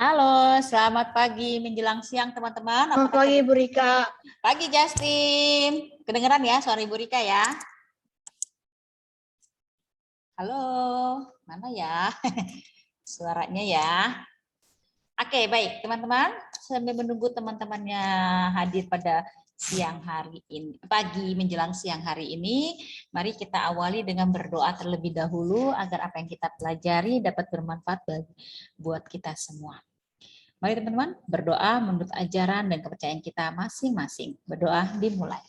Halo, selamat pagi menjelang siang teman-teman. Selamat pagi, Bu Rika. Pagi Justin. Kedengeran ya suara Ibu Rika ya? Halo, mana ya suaranya ya? Oke, baik teman-teman. Sambil menunggu teman-temannya hadir pada siang hari ini, pagi menjelang siang hari ini, mari kita awali dengan berdoa terlebih dahulu agar apa yang kita pelajari dapat bermanfaat buat kita semua. Mari teman-teman berdoa menurut ajaran dan kepercayaan kita masing-masing. Berdoa dimulai.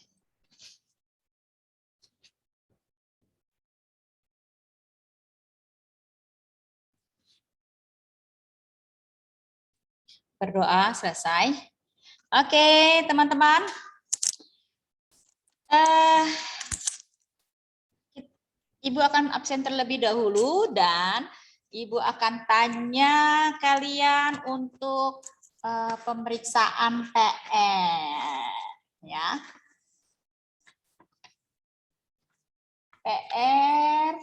Berdoa selesai. Oke, teman-teman. Ibu akan absen terlebih dahulu dan Ibu akan tanya kalian untuk pemeriksaan PR. Ya. PR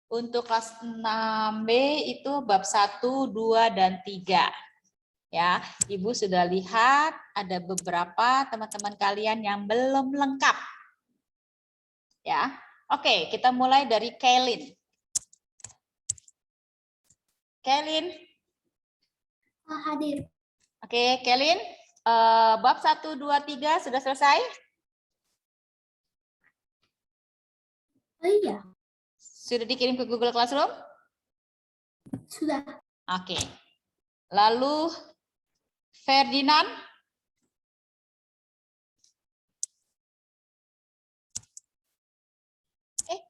untuk kelas 6B itu bab 1, 2, dan 3. Ya, Ibu sudah lihat ada beberapa teman-teman kalian yang belum lengkap. Ya. Oke, kita mulai dari Kailin. Kailin. Hadir. Oke, Kailin, bab 1, 2, 3 sudah selesai? Oh iya. Sudah dikirim ke Google Classroom? Sudah. Oke. Lalu Ferdinand?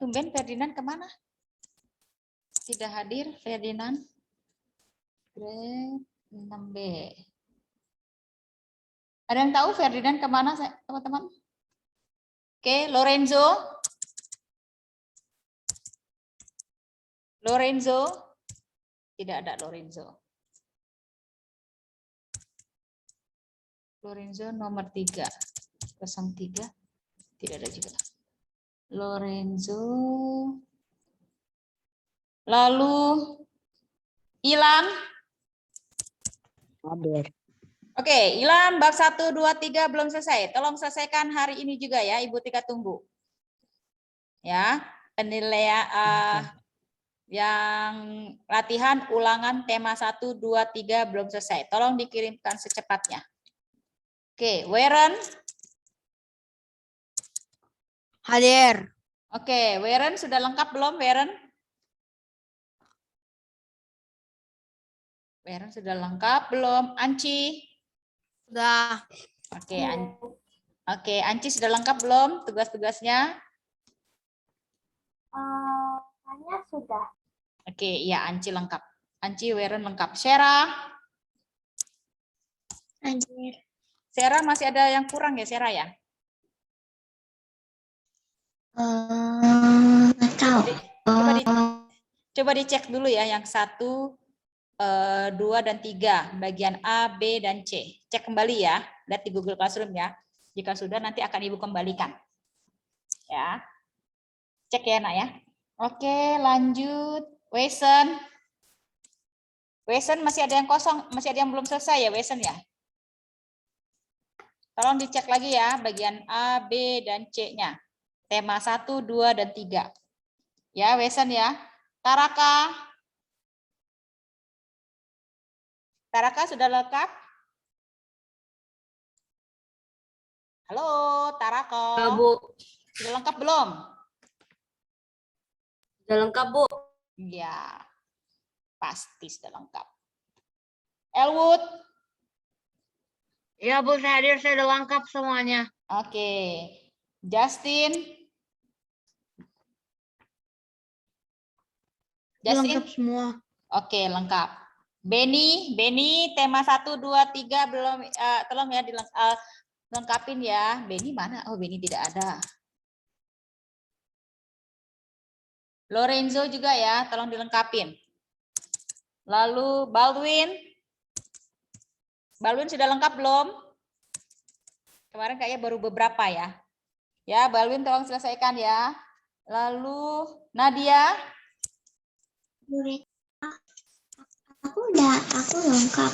Tumben Ferdinand kemana? Tidak hadir Ferdinand. Grade 6B. Ada yang tahu Ferdinand kemana, teman-teman? Oke, Lorenzo. Lorenzo. Tidak ada Lorenzo. Lorenzo nomor 3. 03. Tidak ada juga. Lorenzo. Lalu Ilan. Hadir. Oke, Ilan bab 1, 2, 3 belum selesai. Tolong selesaikan hari ini juga ya, Ibu Tika tunggu. Ya, penilaian yang latihan ulangan tema 1, 2, 3 belum selesai. Tolong dikirimkan secepatnya. Oke, Weren. Hadir. Oke, Weren sudah lengkap belum, Weren? Weren sudah lengkap belum? Anci? Sudah. Oke, Anci sudah lengkap belum tugas-tugasnya? Hanya sudah. Oke, ya Anci lengkap. Anci, Weren lengkap. Sarah? Hadir. Sarah masih ada yang kurang ya, Sarah ya? Nggak tahu. Coba dicek dulu ya yang 1, 2, dan 3. Bagian A, B, dan C. Cek kembali ya. Lihat di Google Classroom ya. Jika sudah nanti akan Ibu kembalikan. Ya. Cek ya nak ya. Oke, lanjut. Wesen. Wesen masih ada yang kosong, masih ada yang belum selesai ya Wesen ya. Tolong dicek lagi ya bagian A, B, dan C-nya. Tema 1, 2, dan 3. Ya, Wesen ya. Taraka. Taraka sudah lengkap? Halo, Tarako. Ya, Bu. Sudah lengkap belum? Sudah lengkap, Bu. Ya, pasti sudah lengkap. Elwood. Ya, Bu, saya hadir. Saya sudah lengkap semuanya. Oke. Justin. Justin. Lengkap semua. Oke, lengkap. Benny, tema 1, 2, 3 belum, tolong ya dilengkapin ya. Benny mana? Oh, Benny tidak ada. Lorenzo juga ya, tolong dilengkapin. Lalu Baldwin. Baldwin sudah lengkap belum? Kemarin kayaknya baru beberapa ya. Ya, Baldwin tolong selesaikan ya. Lalu Nadia. Aku udah Aku lengkap.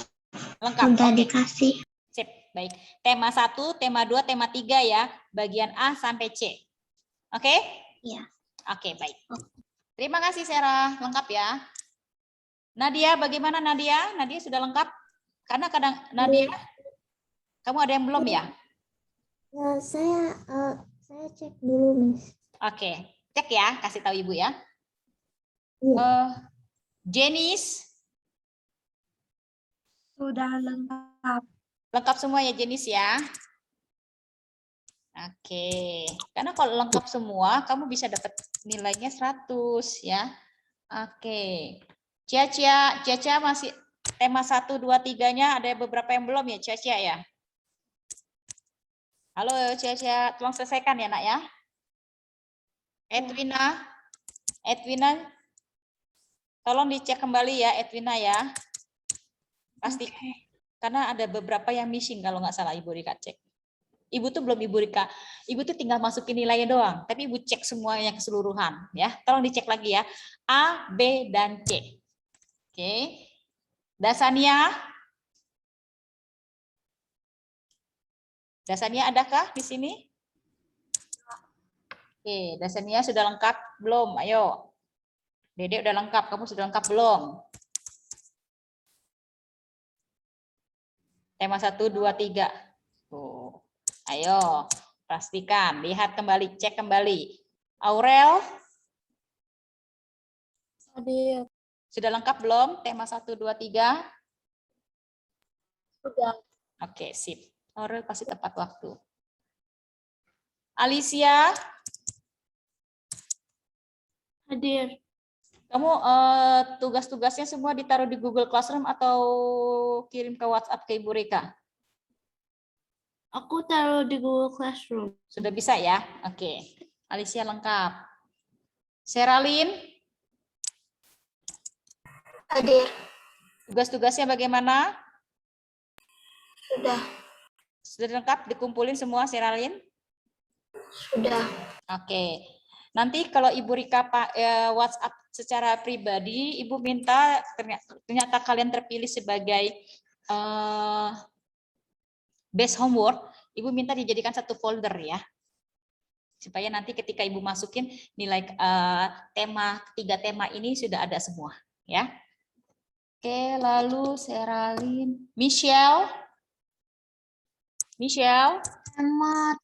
Lengkap. Udah Oke. dikasih. Sip, baik. Tema 1, tema 2, tema 3 ya. Bagian A sampai C. Oke? Iya. Oke, baik. Terima kasih Sarah, lengkap ya. Nadia, bagaimana Nadia? Nadia sudah lengkap? Karena kadang Nadia, kamu ada yang belum ya? Saya cek dulu, Miss. Oke, cek ya, kasih tahu Ibu ya. Jenis, Sudah lengkap. lengkap semua ya Jenis ya. Oke, karena kalau lengkap semua, kamu bisa dapat nilainya 100 ya. Oke, Cia masih tema 1, 2, 3-nya ada beberapa yang belum ya Cia ya. Halo Cia, tolong selesaikan ya nak ya. Edwina, tolong dicek kembali ya Edwina ya. Pasti, karena ada beberapa yang missing kalau nggak salah Ibu Rika cek. Ibu tuh belum Ibu Rika, Ibu tuh tinggal masukin nilainya doang, tapi Ibu cek semuanya keseluruhan ya. Tolong dicek lagi ya, A, B, dan C. Oke, Dasania adakah di sini? Oke, Dasania sudah lengkap belum? Ayo. Dede udah lengkap, kamu sudah lengkap belum? Tema 1, 2, 3. Tuh. Ayo, pastikan, lihat kembali, cek kembali. Aurel? Sudah lengkap belum? Tema 1, 2, 3? Sudah. Oke, sip. Aurel pasti tepat waktu. Alicia? Hadir. Kamu tugas-tugasnya semua ditaruh di Google Classroom atau kirim ke WhatsApp ke Ibu Rika? Aku taruh di Google Classroom. Sudah bisa ya? Oke. Alicia lengkap. Seralin? Hadir. Tugas-tugasnya bagaimana? Sudah. Sudah lengkap dikumpulin semua Seralin? Sudah. Oke. Nanti kalau Ibu Rika WhatsApp secara pribadi, Ibu minta ternyata kalian terpilih sebagai best homework, Ibu minta dijadikan satu folder ya. Supaya nanti ketika Ibu masukin nilai tiga tema ini sudah ada semua ya. Oke, lalu Seralin, Michelle. Sama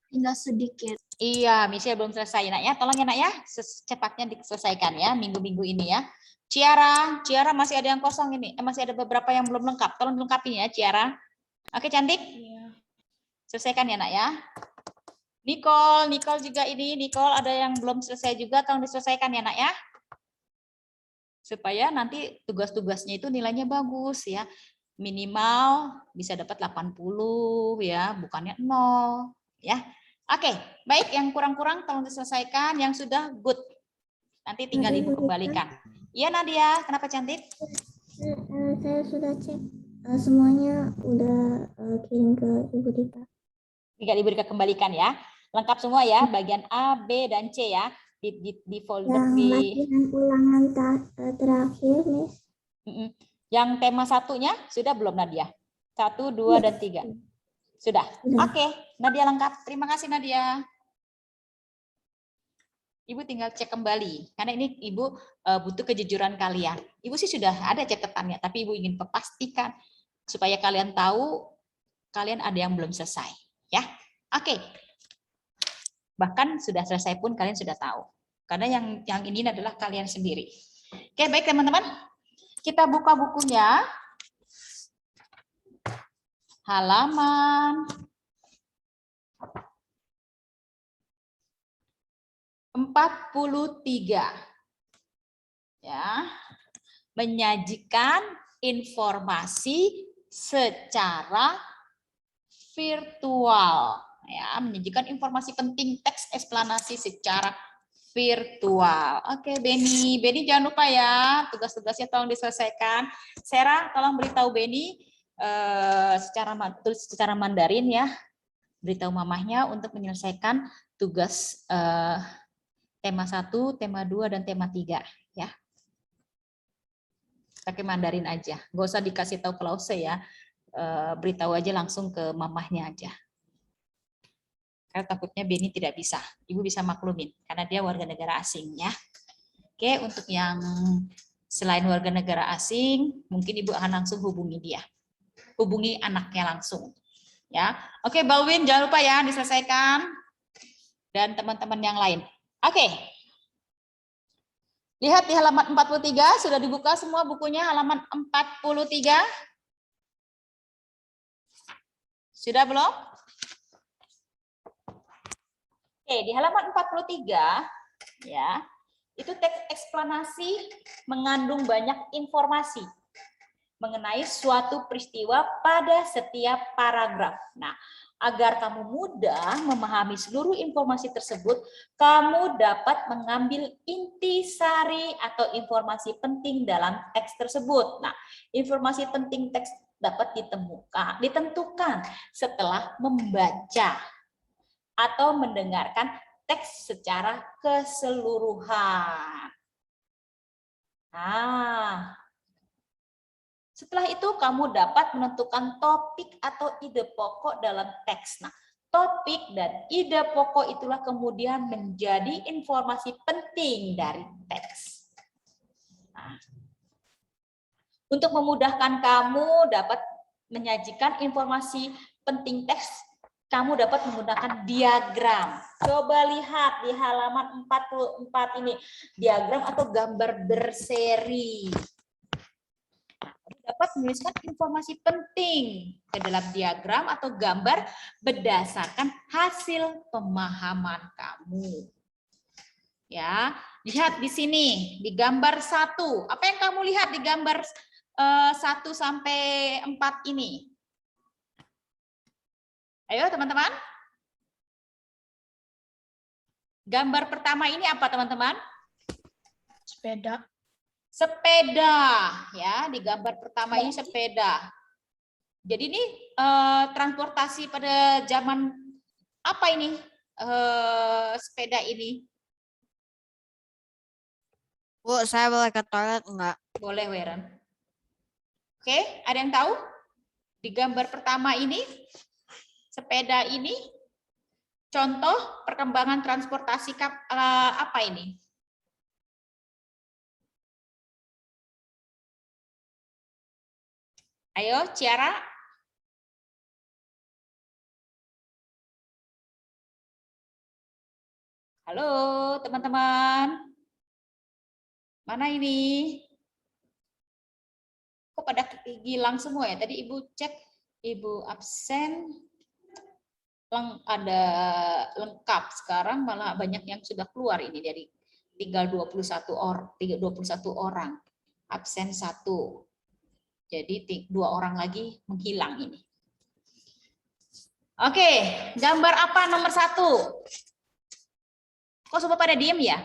tinggal sedikit. Iya, Michelle belum selesai nak ya. Tolong ya nak ya, secepatnya diselesaikan ya minggu-minggu ini ya. Ciara masih ada yang kosong ini. Masih ada beberapa yang belum lengkap. Tolong dilengkapi ya, Ciara. Oke, cantik. Iya. Selesaikan ya nak ya. Nicole juga ini. Nicole ada yang belum selesai juga. Tolong diselesaikan ya nak ya. Supaya nanti tugas-tugasnya itu nilainya bagus ya. Minimal bisa dapat 80 ya, bukannya 0 ya. Oke, baik, yang kurang-kurang tolong diselesaikan, yang sudah good. Nanti tinggal Ibu kembalikan. Iya Nadia, kenapa cantik? Saya sudah cek semuanya, udah kirim ke Ibu Dita. Tinggal Ibu Rika kembalikan ya. Lengkap semua ya, bagian A, B, dan C ya. Di folder Yang di latihan ulangan terakhir, Miss. Yang tema satunya sudah belum Nadia? 1, 2, dan 3. Sudah. Oke, Nadia lengkap. Terima kasih Nadia. Ibu tinggal cek kembali, karena ini Ibu butuh kejujuran kalian. Ibu sih sudah ada catatannya, tapi Ibu ingin pastikan supaya kalian tahu kalian ada yang belum selesai. Ya, oke. Bahkan sudah selesai pun kalian sudah tahu, karena yang ini adalah kalian sendiri. Oke, baik teman-teman, kita buka bukunya. Halaman 43. Ya. Menyajikan informasi secara virtual. Ya, menyajikan informasi penting teks eksplanasi secara virtual. Oke, Beni jangan lupa ya, tugas-tugasnya tolong diselesaikan. Sarah, tolong beritahu Beni secara Mandarin ya. Beritahu mamahnya untuk menyelesaikan tugas tema 1, tema 2, dan tema 3 ya. Pakai Mandarin aja. Nggak usah dikasih tahu ke Lause ya. Beritahu aja langsung ke mamahnya aja. Karena takutnya Beni tidak bisa. Ibu bisa maklumin karena dia warga negara asing ya. Oke, untuk yang selain warga negara asing, mungkin Ibu akan langsung hubungi dia. Hubungi anaknya langsung. Ya. Oke, Balwin jangan lupa ya diselesaikan. Dan teman-teman yang lain. Oke. Lihat di halaman 43, sudah dibuka semua bukunya halaman 43. Sudah belum? Oke, di halaman 43 ya. Itu teks eksplanasi mengandung banyak informasi mengenai suatu peristiwa pada setiap paragraf. Nah, agar kamu mudah memahami seluruh informasi tersebut, kamu dapat mengambil intisari atau informasi penting dalam teks tersebut. Nah, informasi penting teks dapat ditentukan setelah membaca atau mendengarkan teks secara keseluruhan. Nah, setelah itu kamu dapat menentukan topik atau ide pokok dalam teks. Nah, topik dan ide pokok itulah kemudian menjadi informasi penting dari teks. Nah, untuk memudahkan kamu dapat menyajikan informasi penting teks, kamu dapat menggunakan diagram. Coba lihat di halaman 44 ini, diagram atau gambar berseri. Dapat menuliskan informasi penting ke dalam diagram atau gambar berdasarkan hasil pemahaman kamu. Ya, lihat di sini di gambar 1. Apa yang kamu lihat di gambar 1 sampai 4 ini? Ayo teman-teman. Gambar pertama ini apa teman-teman? Sepeda. Sepeda ya, di gambar pertama ini sepeda. Jadi ini transportasi pada zaman apa ini? Sepeda ini. Bu, saya boleh ke toilet enggak? Boleh, Weren. Oke, ada yang tahu? Di gambar pertama ini, sepeda ini, contoh perkembangan transportasi apa ini? Ayo, Ciara. Halo, teman-teman. Mana ini? Kok pada hilang semua ya? Tadi Ibu cek, Ibu absen, ada lengkap. Sekarang malah banyak yang sudah keluar ini dari tinggal 21 orang. Absen 1. Jadi 2 orang lagi menghilang ini. Oke, gambar apa nomor 1? Kok semua pada diem ya?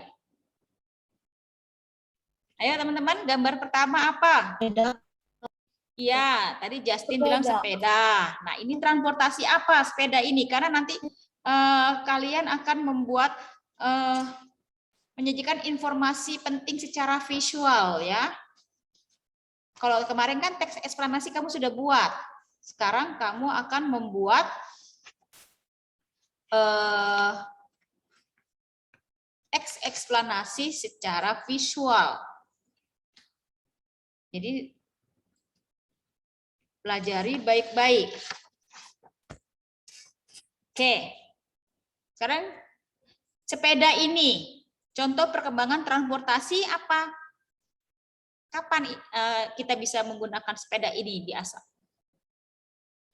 Ayo teman-teman, gambar pertama apa? Sepeda. Iya, tadi Justin bilang sepeda. Nah, ini transportasi apa sepeda ini? Karena nanti kalian akan membuat menyajikan informasi penting secara visual ya. Kalau kemarin kan teks eksplanasi kamu sudah buat. Sekarang kamu akan membuat teks eksplanasi secara visual. Jadi pelajari baik-baik. Oke. Sekarang sepeda ini, contoh perkembangan transportasi apa? Kapan kita bisa menggunakan sepeda ini di ASA?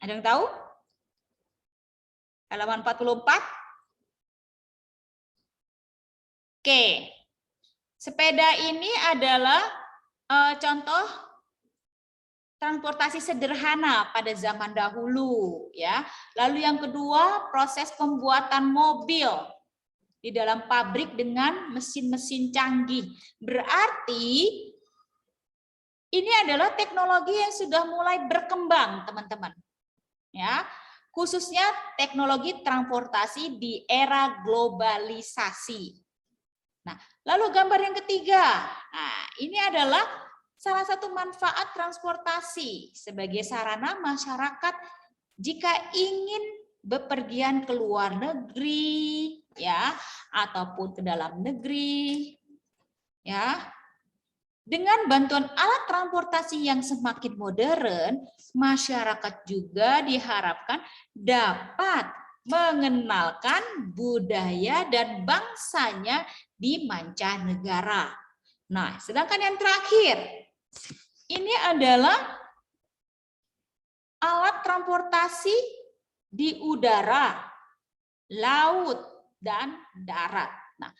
Ada yang tahu? Halaman 44. Oke. Sepeda ini adalah contoh transportasi sederhana pada zaman dahulu ya. Lalu yang kedua, proses pembuatan mobil di dalam pabrik dengan mesin-mesin canggih. Berarti ini adalah teknologi yang sudah mulai berkembang, teman-teman. Ya, khususnya teknologi transportasi di era globalisasi. Nah, lalu gambar yang ketiga. Nah, ini adalah salah satu manfaat transportasi sebagai sarana masyarakat jika ingin bepergian ke luar negeri, ya, ataupun ke dalam negeri, ya. Dengan bantuan alat transportasi yang semakin modern, masyarakat juga diharapkan dapat mengenalkan budaya dan bangsanya di mancanegara. Nah, sedangkan yang terakhir, ini adalah alat transportasi di udara, laut, dan darat. Nah,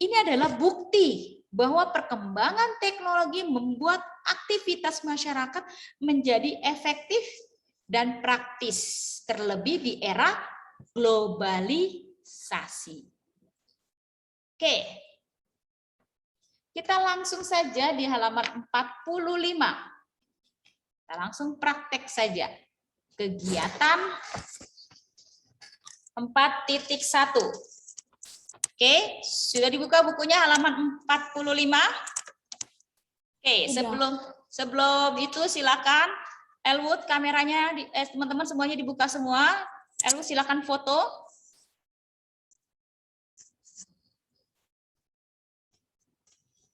ini adalah bukti bahwa perkembangan teknologi membuat aktivitas masyarakat menjadi efektif dan praktis, terlebih di era globalisasi. Oke, kita langsung saja di halaman 45. Kita langsung praktek saja. Kegiatan 4.1. Oke, sudah dibuka bukunya halaman 45. Oke, sebelum itu silakan Elwood kameranya teman-teman semuanya dibuka semua. Elwood silakan foto.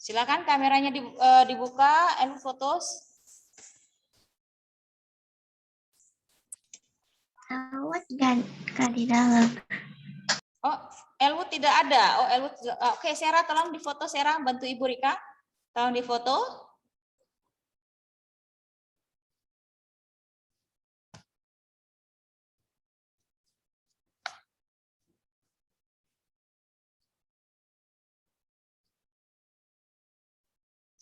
Silakan kameranya dibuka, Elwood foto. Elwood gak di dalam. Oh, Elwood tidak ada. Oh, Elwood. Oke, Sarah tolong difoto, Sarah, bantu Ibu Rika. Tolong difoto.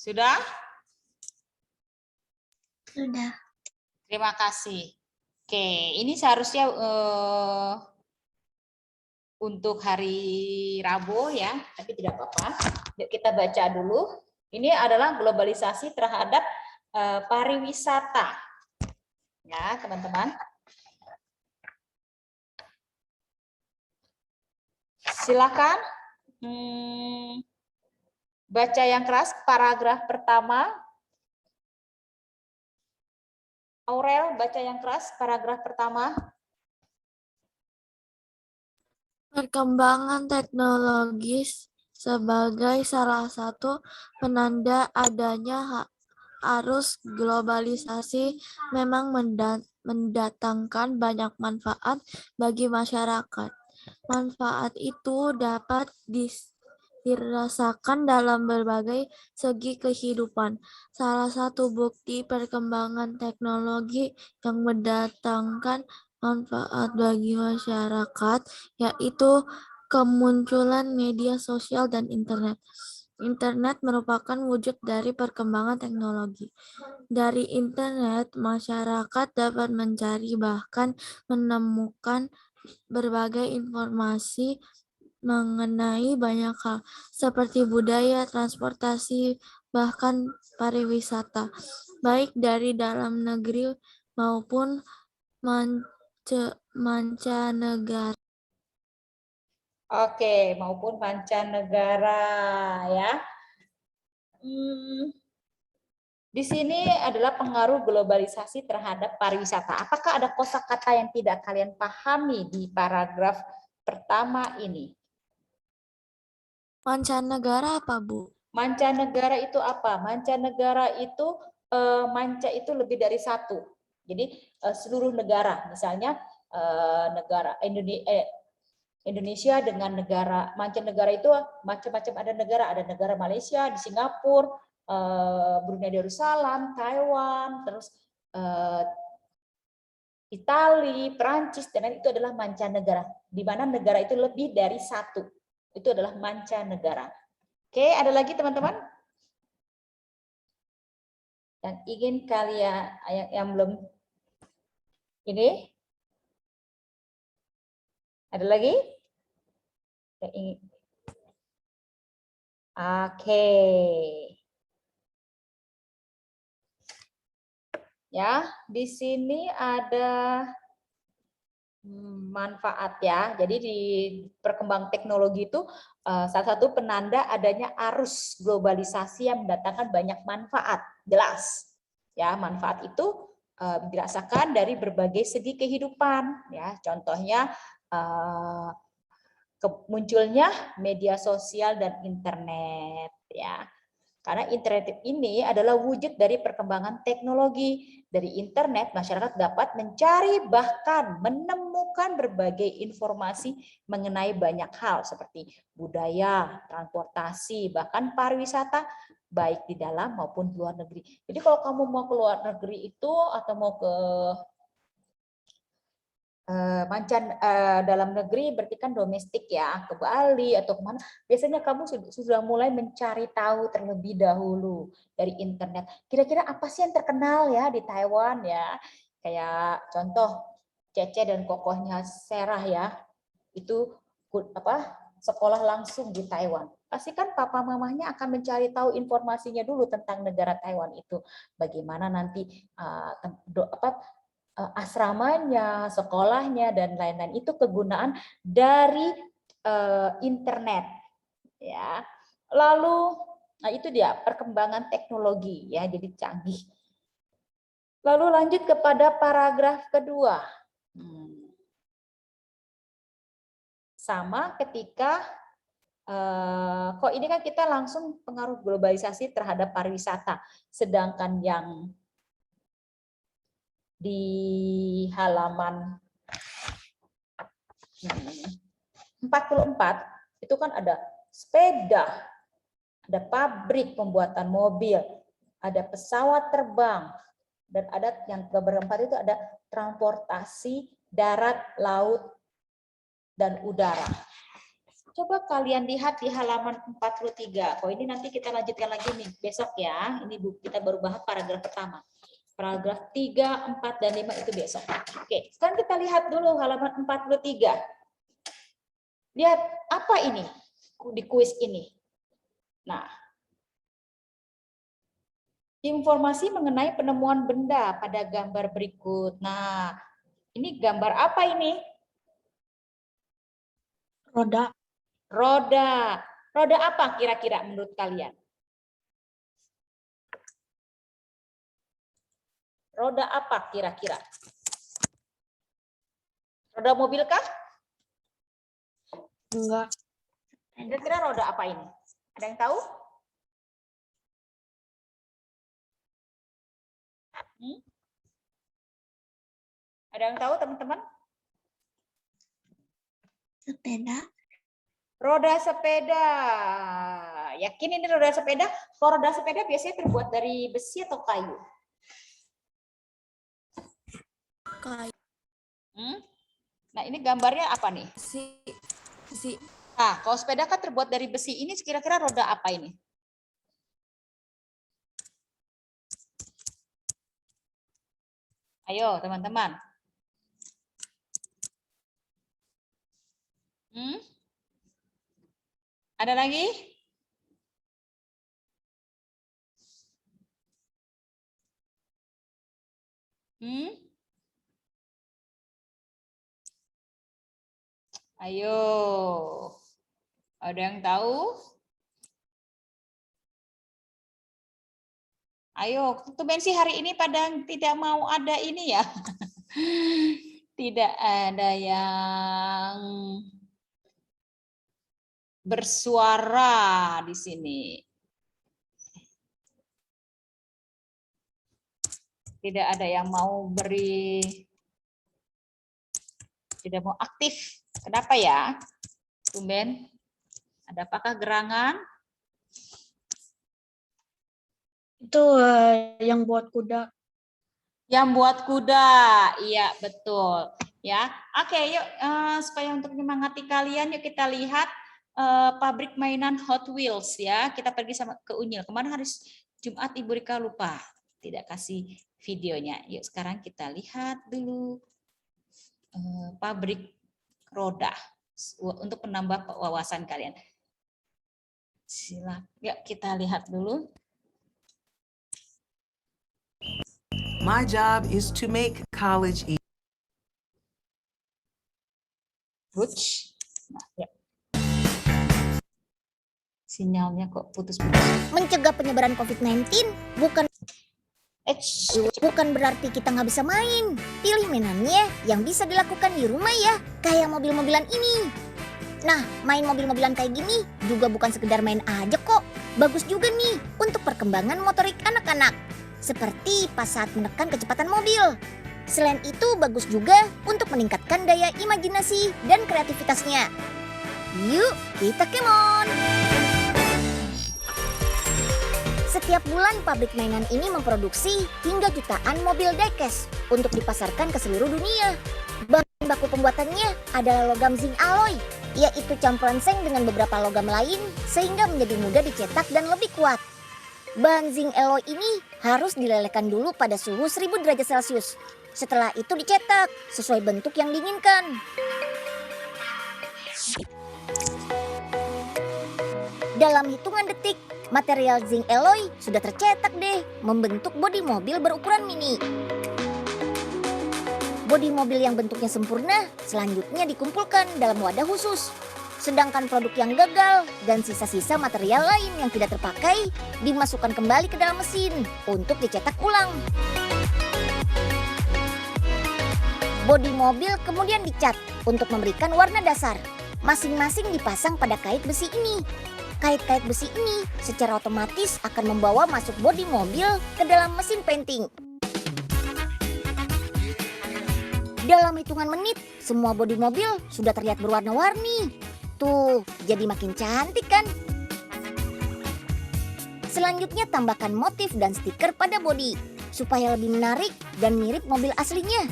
Sudah? Sudah. Terima kasih. Oke, ini seharusnya untuk hari Rabu ya, tapi tidak apa-apa. Kita baca dulu. Ini adalah globalisasi terhadap pariwisata. Ya, teman-teman. Silakan baca yang keras paragraf pertama. Aurel, baca yang keras paragraf pertama. Perkembangan teknologis sebagai salah satu penanda adanya arus globalisasi memang mendatangkan banyak manfaat bagi masyarakat. Manfaat itu dapat dirasakan dalam berbagai segi kehidupan. Salah satu bukti perkembangan teknologi yang mendatangkan manfaat bagi masyarakat yaitu kemunculan media sosial dan internet. Internet merupakan wujud dari perkembangan teknologi. Dari internet, masyarakat dapat mencari bahkan menemukan berbagai informasi mengenai banyak hal seperti budaya, transportasi, bahkan pariwisata, baik dari dalam negeri maupun mancanegara. Oke, maupun mancanegara ya. Di sini adalah pengaruh globalisasi terhadap pariwisata. Apakah ada kosakata yang tidak kalian pahami di paragraf pertama ini? Mancanegara apa, Bu? Mancanegara itu apa? Mancanegara itu manca itu lebih dari satu. Jadi seluruh negara, misalnya negara Indonesia dengan negara mancanegara itu macam-macam, ada negara Malaysia, di Singapura, Brunei Darussalam, Taiwan, terus Italia, Perancis, dan itu adalah mancanegara. Di mana negara itu lebih dari satu, itu adalah mancanegara. Oke, ada lagi teman-teman yang ingin kalian yang belum ini? Ada lagi? Yang ingin? Oke. Ya, di sini ada manfaat ya. Jadi di perkembangan teknologi itu salah satu penanda adanya arus globalisasi yang mendatangkan banyak manfaat jelas. Ya, manfaat itu dirasakan dari berbagai segi kehidupan. Ya, contohnya munculnya media sosial dan internet. Ya, karena internet ini adalah wujud dari perkembangan teknologi. Dari internet, masyarakat dapat mencari bahkan menemukan berbagai informasi mengenai banyak hal seperti budaya, transportasi, bahkan pariwisata, baik di dalam maupun di luar negeri. Jadi kalau kamu mau ke luar negeri itu atau mau ke dalam negeri berarti kan domestik ya, ke Bali atau kemana, biasanya kamu sudah mulai mencari tahu terlebih dahulu dari internet. Kira-kira apa sih yang terkenal ya di Taiwan ya? Kayak contoh Cece dan kokohnya Serah ya, itu sekolah langsung di Taiwan. Pasti kan papa mamanya akan mencari tahu informasinya dulu tentang negara Taiwan itu, bagaimana nanti asramanya, sekolahnya, dan lain-lain. Itu kegunaan dari internet. Ya. Lalu, nah itu dia perkembangan teknologi ya, jadi canggih. Lalu lanjut kepada paragraf kedua. Sama ketika, kok ini kan kita langsung pengaruh globalisasi terhadap pariwisata, sedangkan yang di halaman 44 itu kan ada sepeda, ada pabrik pembuatan mobil, ada pesawat terbang, dan ada yang keempat itu ada transportasi darat, laut, dan udara. Coba kalian lihat di halaman 43. Oh, ini nanti kita lanjutkan lagi nih besok ya. Ini kita baru bahas paragraf pertama. Paragraf 3, 4, dan 5 itu besok. Oke, sekarang kita lihat dulu halaman 43. Lihat apa ini di kuis ini. Nah, informasi mengenai penemuan benda pada gambar berikut. Nah, ini gambar apa ini? Roda. Roda. Roda apa kira-kira menurut kalian? Roda apa kira-kira? Roda mobil kah? Enggak. Kira-kira roda apa ini? Ada yang tahu? Ada yang tahu teman-teman? Sepeda. Roda sepeda. Yakin ini roda sepeda? Kalau roda sepeda biasanya terbuat dari besi atau kayu? Kayu. Nah, ini gambarnya apa nih? Besi. Nah, kalau sepeda kan terbuat dari besi, ini kira-kira roda apa ini? Ayo, teman-teman. Ada lagi? Ayo. Ada yang tahu? Ayo, tumben sih hari ini pada tidak mau ada ini ya. Tidak ada yang bersuara di sini. Tidak ada yang mau tidak mau aktif. Kenapa ya? Tumben. Ada apakah gerangan? Itu yang buat kuda. Yang buat kuda, iya betul. Ya, oke, yuk supaya untuk menyemangati kalian, yuk kita lihat pabrik mainan Hot Wheels ya. Kita pergi ke Unyil. Kemarin hari Jumat Ibu Rika lupa tidak kasih videonya. Yuk sekarang kita lihat dulu pabrik roda untuk menambah wawasan kalian. Silakan, yuk kita lihat dulu. My job is to make college easy. Nah, ya. Sinyalnya kok putus-putus. Mencegah penyebaran COVID-19 bukan Bukan berarti kita nggak bisa main. Pilih mainannya yang bisa dilakukan di rumah ya, kayak mobil-mobilan ini. Nah, main mobil-mobilan kayak gini juga bukan sekedar main aja kok. Bagus juga nih untuk perkembangan motorik anak-anak. Seperti pas saat menekan kecepatan mobil. Selain itu bagus juga untuk meningkatkan daya imajinasi dan kreativitasnya. Yuk, kita kemon! Setiap bulan pabrik mainan ini memproduksi hingga jutaan mobil diecast untuk dipasarkan ke seluruh dunia. Bahan baku pembuatannya adalah logam zinc alloy, yaitu campuran seng dengan beberapa logam lain sehingga menjadi mudah dicetak dan lebih kuat. Bahan zinc alloy ini harus dilelehkan dulu pada suhu 1000 derajat Celcius. Setelah itu dicetak sesuai bentuk yang diinginkan. Dalam hitungan detik, material zinc alloy sudah tercetak deh, membentuk bodi mobil berukuran mini. Bodi mobil yang bentuknya sempurna selanjutnya dikumpulkan dalam wadah khusus. Sedangkan produk yang gagal dan sisa-sisa material lain yang tidak terpakai dimasukkan kembali ke dalam mesin untuk dicetak ulang. Bodi mobil kemudian dicat untuk memberikan warna dasar. Masing-masing dipasang pada kait besi ini. Kait-kait besi ini secara otomatis akan membawa masuk bodi mobil ke dalam mesin painting. Dalam hitungan menit, semua bodi mobil sudah terlihat berwarna-warni. Tuh, jadi makin cantik kan? Selanjutnya tambahkan motif dan stiker pada bodi, supaya lebih menarik dan mirip mobil aslinya.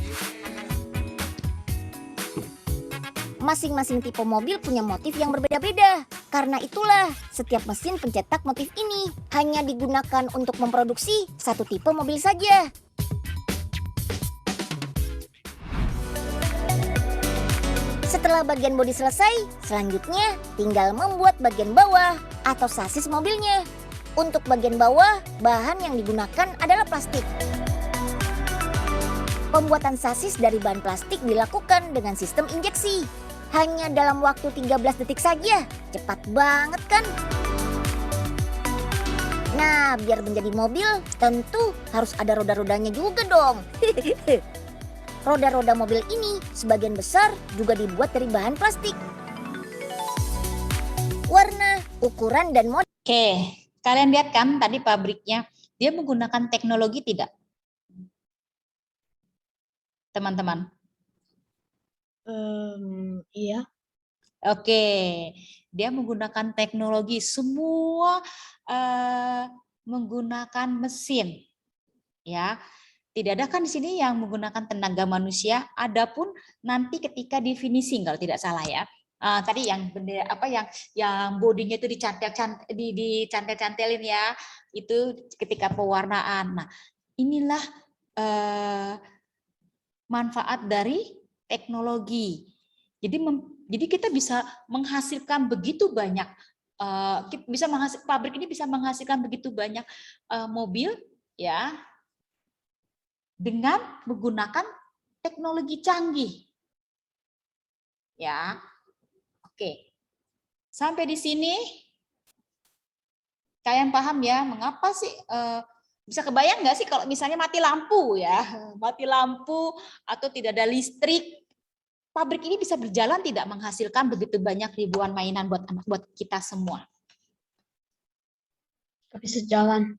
Masing-masing tipe mobil punya motif yang berbeda-beda. Karena itulah, setiap mesin pencetak motif ini hanya digunakan untuk memproduksi satu tipe mobil saja. Setelah bagian bodi selesai, selanjutnya tinggal membuat bagian bawah atau sasis mobilnya. Untuk bagian bawah, bahan yang digunakan adalah plastik. Pembuatan sasis dari bahan plastik dilakukan dengan sistem injeksi. Hanya dalam waktu 13 detik saja, cepat banget kan? Nah, biar menjadi mobil, tentu harus ada roda-rodanya juga dong. Roda-roda mobil ini sebagian besar juga dibuat dari bahan plastik. Warna, ukuran, dan model. Oke, kalian lihat kan tadi pabriknya, dia menggunakan teknologi tidak? Teman-teman. Iya. Oke, dia menggunakan teknologi, semua menggunakan mesin, ya. Tidak ada kan di sini yang menggunakan tenaga manusia. Adapun nanti ketika di finishing kalau tidak salah ya. Tadi yang benda apa yang bodinya itu dicantel-cantelin ya. Itu ketika pewarnaan. Nah, inilah manfaat dari teknologi. Jadi kita bisa menghasilkan begitu banyak pabrik ini bisa menghasilkan begitu banyak mobil ya dengan menggunakan teknologi canggih. Ya. Oke. Sampai di sini kalian paham ya mengapa sih bisa kebayang nggak sih kalau misalnya mati lampu ya, mati lampu atau tidak ada listrik, pabrik ini bisa berjalan tidak menghasilkan begitu banyak ribuan mainan buat kita semua. Tapi sejalan.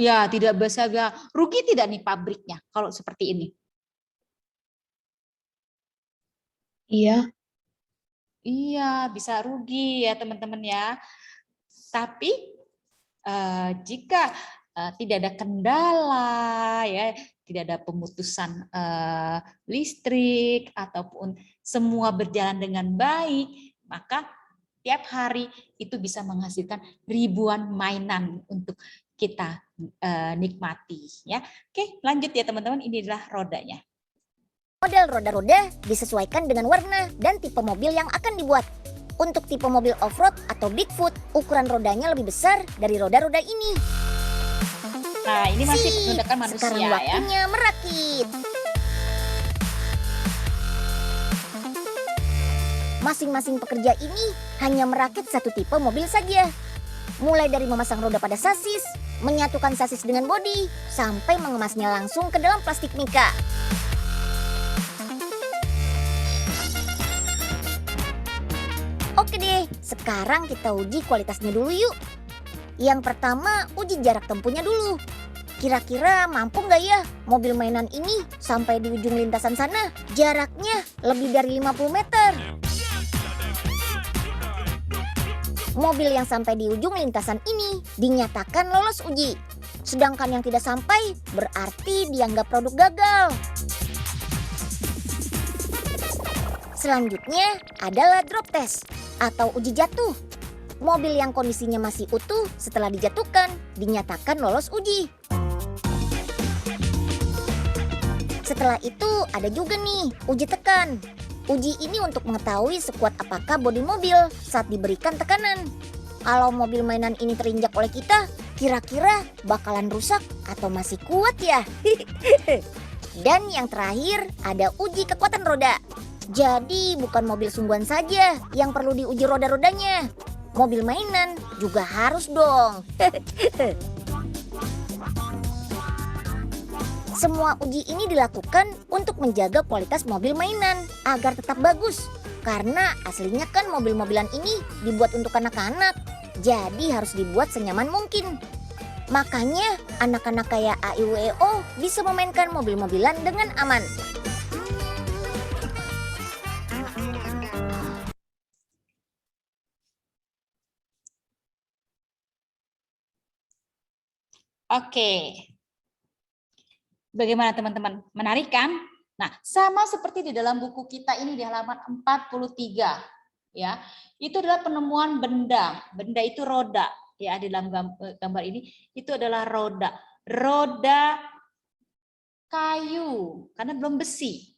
Ya tidak bisa, rugi tidak nih pabriknya kalau seperti ini? Iya. Iya bisa rugi ya teman-teman ya. Tapi jika tidak ada kendala ya, tidak ada pemutusan listrik ataupun semua berjalan dengan baik, maka tiap hari itu bisa menghasilkan ribuan mainan untuk kita nikmati ya. Oke, lanjut ya teman-teman, ini adalah rodanya. Model roda-roda disesuaikan dengan warna dan tipe mobil yang akan dibuat. Untuk tipe mobil off-road atau Bigfoot, ukuran rodanya lebih besar dari roda-roda ini. Nah, ini masih menggunakan manusia sekarang ya. waktunya merakit. Masing-masing pekerja ini hanya merakit satu tipe mobil saja. Mulai dari memasang roda pada sasis, menyatukan sasis dengan bodi, sampai mengemasnya langsung ke dalam plastik mika. Oke deh, sekarang kita uji kualitasnya dulu yuk. Yang pertama, uji jarak tempuhnya dulu. Kira-kira mampu nggak ya mobil mainan ini sampai di ujung lintasan sana? Jaraknya lebih dari 50 meter. Mobil yang sampai di ujung lintasan ini dinyatakan lolos uji. Sedangkan yang tidak sampai berarti dianggap produk gagal. Selanjutnya adalah drop test atau uji jatuh. Mobil yang kondisinya masih utuh setelah dijatuhkan dinyatakan lolos uji. Setelah itu ada juga nih uji tekan. Uji ini untuk mengetahui sekuat apakah bodi mobil saat diberikan tekanan. Kalau mobil mainan ini terinjak oleh kita, kira-kira bakalan rusak atau masih kuat ya? Dan yang terakhir ada uji kekuatan roda. Jadi bukan mobil sungguhan saja yang perlu diuji roda-rodanya. Mobil mainan juga harus dong. Semua uji ini dilakukan untuk menjaga kualitas mobil mainan agar tetap bagus. Karena aslinya kan mobil-mobilan ini dibuat untuk anak-anak. Jadi harus dibuat senyaman mungkin. Makanya anak-anak kayak AIWEO bisa memainkan mobil-mobilan dengan aman. Oke. Bagaimana teman-teman? Menarik kan? Nah, sama seperti di dalam buku kita ini di halaman 43. Ya, itu adalah penemuan benda. Benda itu roda. Ya, di dalam gambar ini itu adalah roda. Roda kayu, karena belum besi.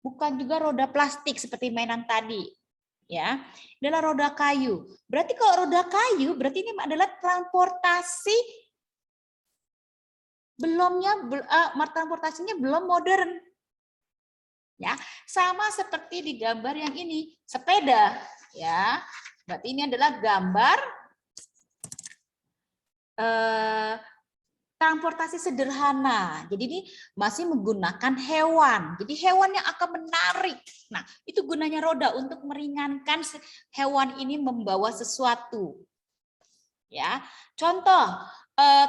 Bukan juga roda plastik seperti mainan tadi. Ya, adalah roda kayu. Berarti kalau roda kayu, berarti ini adalah transportasi transportasinya belum modern. Ya, sama seperti di gambar yang ini, sepeda, ya. Berarti ini adalah gambar transportasi sederhana. Jadi ini masih menggunakan hewan. Jadi hewan yang akan menarik. Nah, itu gunanya roda untuk meringankan hewan ini membawa sesuatu. Ya, contoh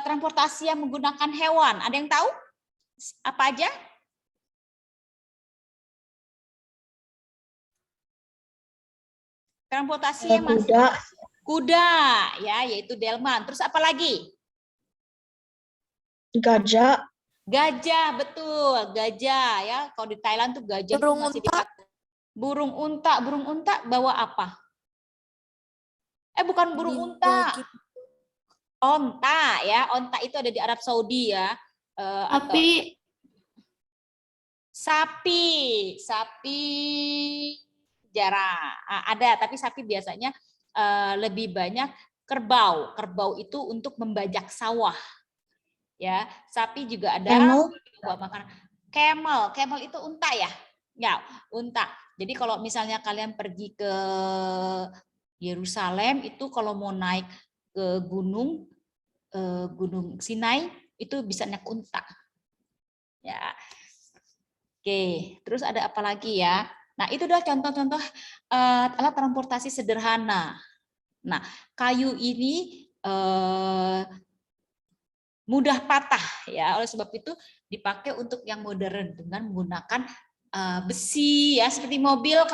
transportasi yang menggunakan hewan. Ada yang tahu? Apa aja? Transportasi yang kuda, ya, yaitu delman. Terus apa lagi? Gajah. Gajah, betul, gajah ya. Kalau di Thailand tuh gajah Burung masih unta. dipakai. Burung unta bawa apa? Bukan burung unta. Onta ya, onta itu ada di Arab Saudi ya. Tapi Sapi jarang ada, tapi sapi biasanya lebih banyak kerbau. Kerbau itu untuk membajak sawah. Ya, sapi juga ada buat makanan. Camel itu unta ya? Ya, unta. Jadi kalau misalnya kalian pergi ke Yerusalem itu kalau mau naik ke Gunung Sinai itu bisa naik unta. Ya. Oke, terus ada apa lagi ya? Nah, itu adalah contoh-contoh alat transportasi sederhana. Nah, kayu ini mudah patah ya, oleh sebab itu dipakai untuk yang modern dengan menggunakan besi ya, seperti mobil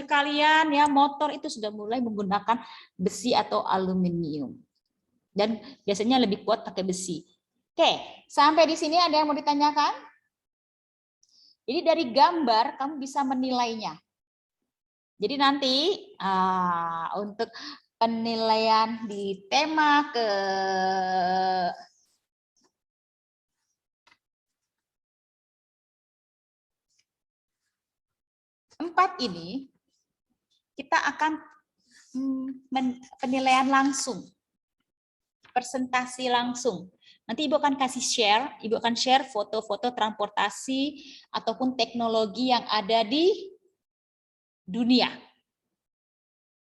kalian ya, motor itu sudah mulai menggunakan besi atau aluminium. Dan biasanya lebih kuat pakai besi. Oke, sampai di sini ada yang mau ditanyakan? Jadi dari gambar kamu bisa menilainya. Jadi nanti untuk penilaian di tema ke-4 ini kita akan penilaian langsung. Presentasi langsung. Nanti Ibu akan kasih share, foto-foto transportasi ataupun teknologi yang ada di dunia.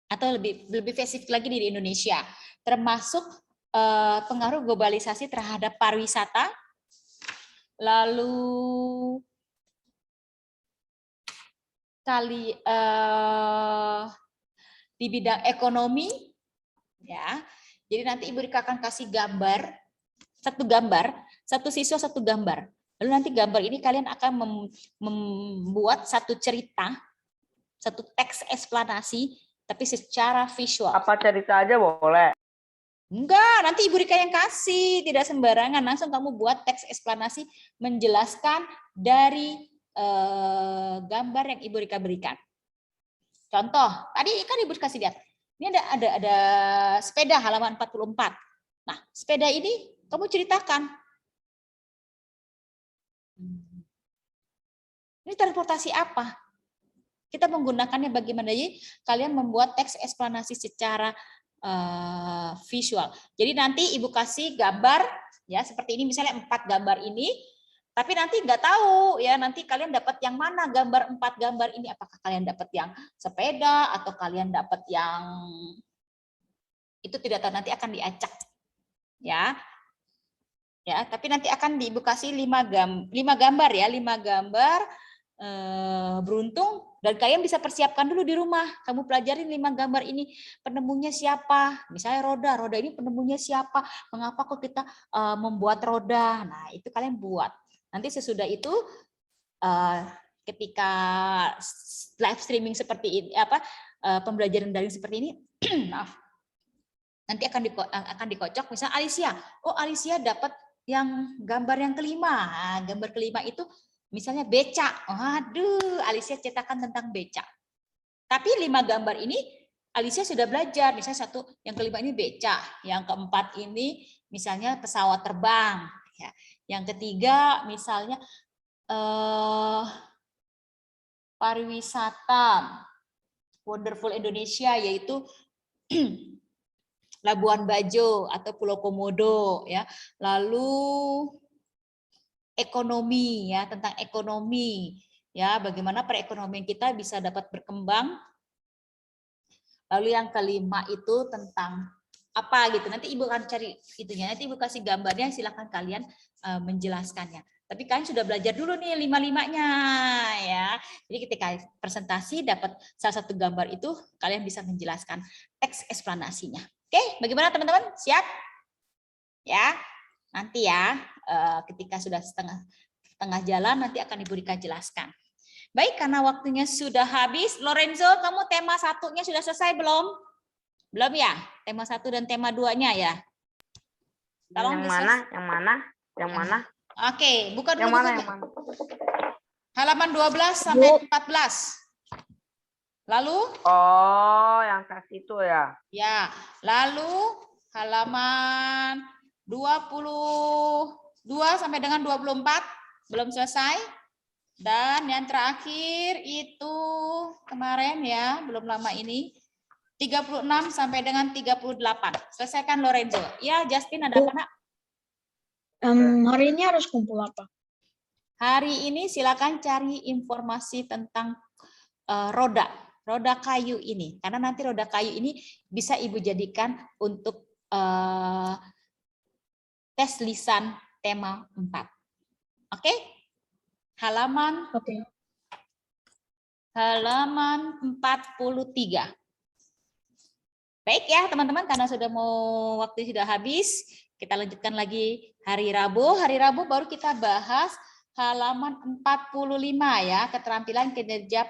Atau lebih spesifik lagi di Indonesia. Termasuk pengaruh globalisasi terhadap pariwisata, lalu di bidang ekonomi, ya. Jadi nanti Ibu Rika akan kasih gambar, satu siswa satu gambar. Lalu nanti gambar ini kalian akan membuat satu cerita, satu teks eksplanasi, tapi secara visual. Apa cerita aja boleh? Enggak, nanti Ibu Rika yang kasih, tidak sembarangan. Langsung kamu buat teks eksplanasi menjelaskan dari gambar yang Ibu Rika berikan. Contoh, tadi kan Ibu kasih lihat. Ini ada sepeda halaman 44. Nah, sepeda ini kamu ceritakan. Ini transportasi apa? Kita menggunakannya bagaimana? Jadi kalian membuat teks eksplanasi secara visual. Jadi nanti Ibu kasih gambar ya seperti ini, misalnya 4 gambar ini, tapi nanti nggak tahu ya nanti kalian dapat yang mana gambar 4 gambar ini, apakah kalian dapat yang sepeda atau kalian dapat yang itu tidak tahu, nanti akan diacak ya. Ya, tapi nanti akan Ibu kasih 5 gambar ya, 5 gambar beruntung, dan kalian bisa persiapkan dulu di rumah. Kamu pelajarin 5 gambar ini, penemunya siapa? Misalnya roda ini penemunya siapa? Mengapa kok kita membuat roda? Nah, itu kalian buat. Nanti sesudah itu ketika live streaming seperti ini, pembelajaran daring seperti ini, maaf, nanti akan dikocok. Misalnya Alicia dapat yang gambar yang kelima. Nah, gambar kelima itu misalnya becak. Waduh, Alicia ceritakan tentang becak. Tapi 5 gambar ini Alicia sudah belajar. Misalnya yang kelima ini becak, yang keempat ini misalnya pesawat terbang. Ya. Yang ketiga misalnya pariwisata, Wonderful Indonesia, yaitu Labuan Bajo atau Pulau Komodo ya. Lalu ekonomi ya, tentang ekonomi ya, bagaimana perekonomian kita bisa dapat berkembang. Lalu yang kelima itu tentang apa gitu. Nanti Ibu akan cari itunya. Nanti Ibu kasih gambarnya, silakan kalian menjelaskannya. Tapi kalian sudah belajar dulu nih 5-5-nya ya. Jadi ketika presentasi dapat salah satu gambar itu, kalian bisa menjelaskan teks eksplanasinya. Oke, bagaimana teman-teman? Siap? Ya, nanti ya ketika sudah setengah jalan nanti akan Ibu Rika jelaskan. Baik, karena waktunya sudah habis. Lorenzo, kamu tema 1-nya sudah selesai belum? Belum ya? Tema 1 dan tema 2-nya ya? Tolong Yang mana? Oke, buka dulu. Yang mana? Halaman 12 sampai 14. Lalu? Oh, yang kasih itu ya. Ya, lalu halaman 22 sampai dengan 24 belum selesai. Dan yang terakhir itu kemarin ya, belum lama ini 36 sampai dengan 38. Selesaikan Lorenzo. Ya, Justin ada apa, Nak? Hari ini harus kumpul apa? Hari ini silakan cari informasi tentang roda kayu ini. Karena nanti roda kayu ini bisa Ibu jadikan untuk tes lisan tema 4. Oke? Halaman 43. Baik ya teman-teman, karena sudah waktu sudah habis, kita lanjutkan lagi hari Rabu. Hari Rabu baru kita bahas halaman 45 ya, keterampilan kinerja